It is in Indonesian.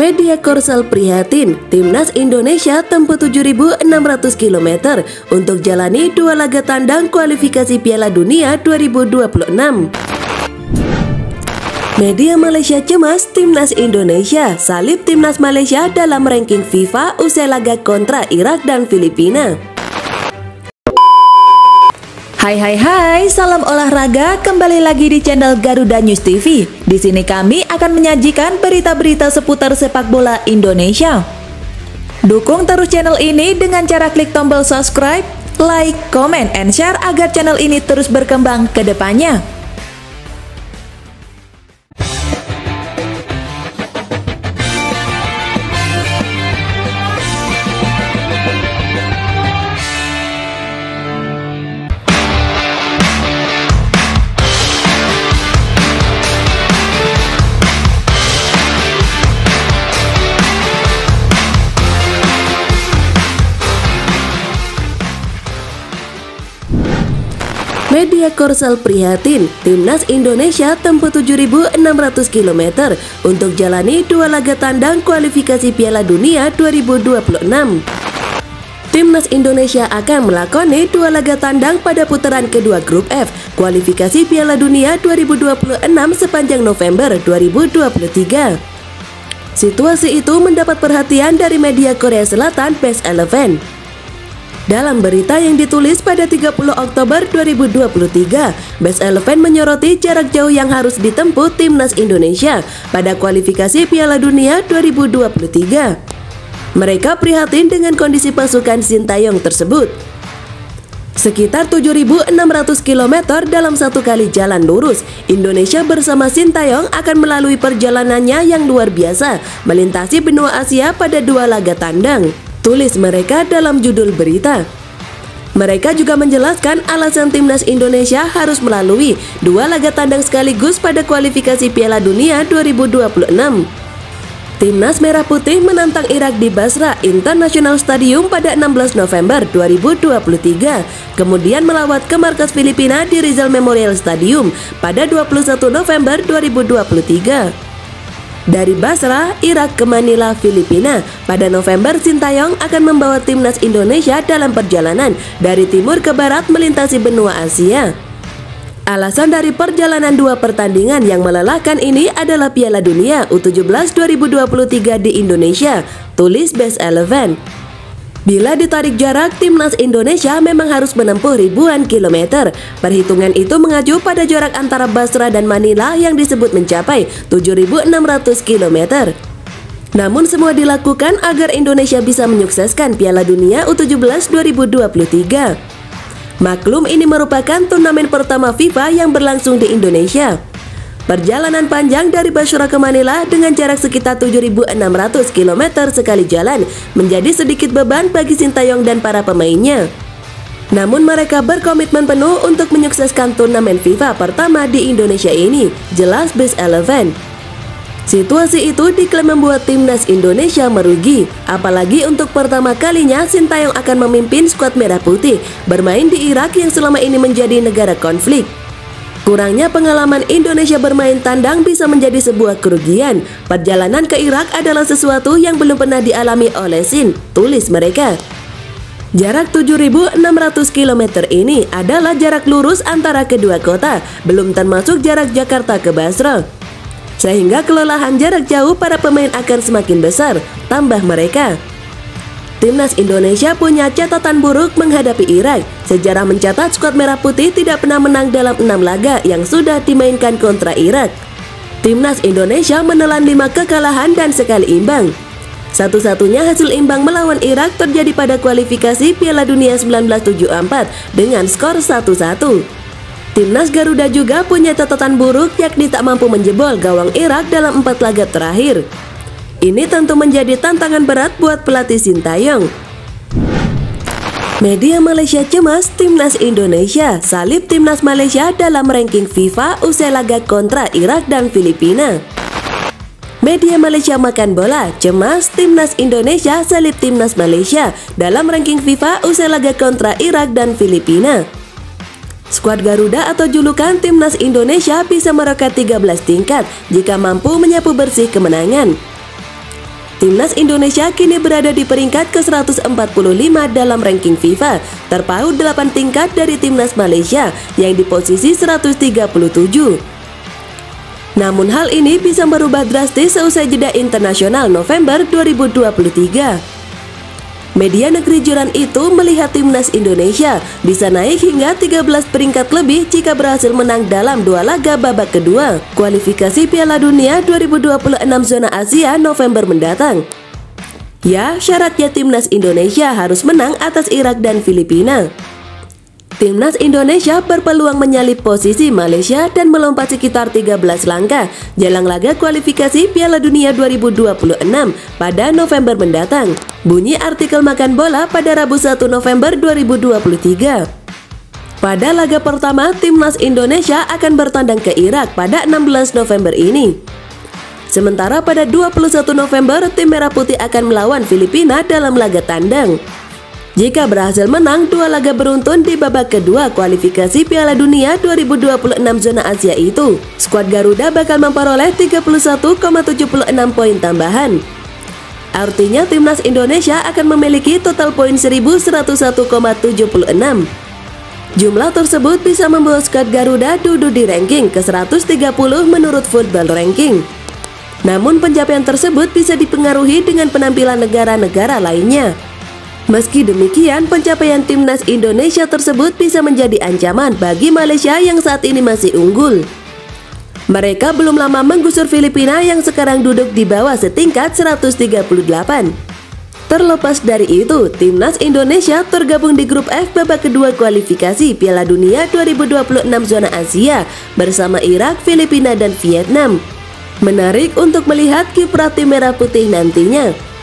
Media Korsel prihatin, Timnas Indonesia tempuh 7.600 km untuk jalani dua laga tandang kualifikasi Piala Dunia 2026. Media Malaysia cemas, Timnas Indonesia salib Timnas Malaysia dalam ranking FIFA usai laga kontra Irak dan Filipina. Hai, salam olahraga, kembali lagi di channel Garuda News TV. Di sini kami akan menyajikan berita-berita seputar sepak bola Indonesia. Dukung terus channel ini dengan cara klik tombol subscribe, like, comment, and share agar channel ini terus berkembang ke depannya. Media Korsel prihatin, Timnas Indonesia tempuh 7.600 km untuk jalani dua laga tandang kualifikasi Piala Dunia 2026. Timnas Indonesia akan melakoni dua laga tandang pada putaran kedua Grup F kualifikasi Piala Dunia 2026 sepanjang November 2023. Situasi itu mendapat perhatian dari media Korea Selatan Best 11. Dalam berita yang ditulis pada 30 Oktober 2023, Best 11 menyoroti jarak jauh yang harus ditempuh Timnas Indonesia pada kualifikasi Piala Dunia 2023. Mereka prihatin dengan kondisi pasukan Sintayong tersebut. Sekitar 7.600 km dalam satu kali jalan lurus, Indonesia bersama Sintayong akan melalui perjalanannya yang luar biasa, melintasi benua Asia pada dua laga tandang. Tulis mereka dalam judul berita. Mereka juga menjelaskan alasan Timnas Indonesia harus melalui dua laga tandang sekaligus pada kualifikasi Piala Dunia 2026. Timnas Merah Putih menantang Irak di Basra International Stadium pada 16 November 2023, kemudian melawat ke markas Filipina di Rizal Memorial Stadium pada 21 November 2023. Dari Basra, Irak ke Manila, Filipina, pada November Sintayong akan membawa Timnas Indonesia dalam perjalanan dari timur ke barat melintasi benua Asia. Alasan dari perjalanan dua pertandingan yang melelahkan ini adalah Piala Dunia U17 2023 di Indonesia, tulis Best 11. Bila ditarik jarak, Timnas Indonesia memang harus menempuh ribuan kilometer. Perhitungan itu mengacu pada jarak antara Basra dan Manila yang disebut mencapai 7.600 km. Namun semua dilakukan agar Indonesia bisa menyukseskan Piala Dunia U17 2023. Maklum, ini merupakan turnamen pertama FIFA yang berlangsung di Indonesia. Perjalanan panjang dari Basra ke Manila dengan jarak sekitar 7.600 km sekali jalan menjadi sedikit beban bagi Sintayong dan para pemainnya. Namun mereka berkomitmen penuh untuk menyukseskan turnamen FIFA pertama di Indonesia ini, jelas Best 11. Situasi itu diklaim membuat Timnas Indonesia merugi, apalagi untuk pertama kalinya Sintayong akan memimpin skuad Merah Putih bermain di Irak yang selama ini menjadi negara konflik. Kurangnya pengalaman Indonesia bermain tandang bisa menjadi sebuah kerugian. Perjalanan ke Irak adalah sesuatu yang belum pernah dialami oleh Sin, tulis mereka. Jarak 7.600 km ini adalah jarak lurus antara kedua kota, belum termasuk jarak Jakarta ke Basra. Sehingga kelelahan jarak jauh para pemain akan semakin besar, tambah mereka. Timnas Indonesia punya catatan buruk menghadapi Irak. Sejarah mencatat skuad Merah Putih tidak pernah menang dalam 6 laga yang sudah dimainkan kontra Irak. Timnas Indonesia menelan 5 kekalahan dan sekali imbang. Satu-satunya hasil imbang melawan Irak terjadi pada kualifikasi Piala Dunia 1974 dengan skor 1-1. Timnas Garuda juga punya catatan buruk, yakni tak mampu menjebol gawang Irak dalam 4 laga terakhir. Ini tentu menjadi tantangan berat buat pelatih Sintayong. Media Malaysia cemas, Timnas Indonesia salib Timnas Malaysia dalam ranking FIFA usai laga kontra Irak dan Filipina. Media Malaysia Makan Bola cemas, Timnas Indonesia salib Timnas Malaysia dalam ranking FIFA usai laga kontra Irak dan Filipina. Skuad Garuda atau julukan Timnas Indonesia bisa meroket 13 tingkat jika mampu menyapu bersih kemenangan. Timnas Indonesia kini berada di peringkat ke-145 dalam ranking FIFA, terpaut 8 tingkat dari Timnas Malaysia yang di posisi 137. Namun hal ini bisa berubah drastis seusai jeda internasional November 2023. Media negeri jiran itu melihat Timnas Indonesia bisa naik hingga 13 peringkat lebih jika berhasil menang dalam 2 laga babak kedua kualifikasi Piala Dunia 2026 zona Asia November mendatang. Ya, syaratnya Timnas Indonesia harus menang atas Irak dan Filipina. Timnas Indonesia berpeluang menyalip posisi Malaysia dan melompat sekitar 13 langkah jelang laga kualifikasi Piala Dunia 2026 pada November mendatang. Bunyi artikel Makan Bola pada Rabu 1 November 2023. Pada laga pertama, Timnas Indonesia akan bertandang ke Irak pada 16 November ini. Sementara pada 21 November, tim Merah Putih akan melawan Filipina dalam laga tandang. Jika berhasil menang 2 laga beruntun di babak kedua kualifikasi Piala Dunia 2026 zona Asia itu, skuad Garuda bakal memperoleh 31,76 poin tambahan. Artinya Timnas Indonesia akan memiliki total poin 1101,76. Jumlah tersebut bisa membawa skuad Garuda duduk di ranking ke-130 menurut Football Ranking. Namun pencapaian tersebut bisa dipengaruhi dengan penampilan negara-negara lainnya. Meski demikian, pencapaian Timnas Indonesia tersebut bisa menjadi ancaman bagi Malaysia yang saat ini masih unggul. Mereka belum lama menggusur Filipina yang sekarang duduk di bawah setingkat 138. Terlepas dari itu, Timnas Indonesia tergabung di grup F babak kedua kualifikasi Piala Dunia 2026 zona Asia bersama Irak, Filipina, dan Vietnam. Menarik untuk melihat kiprah tim Merah Putih nantinya.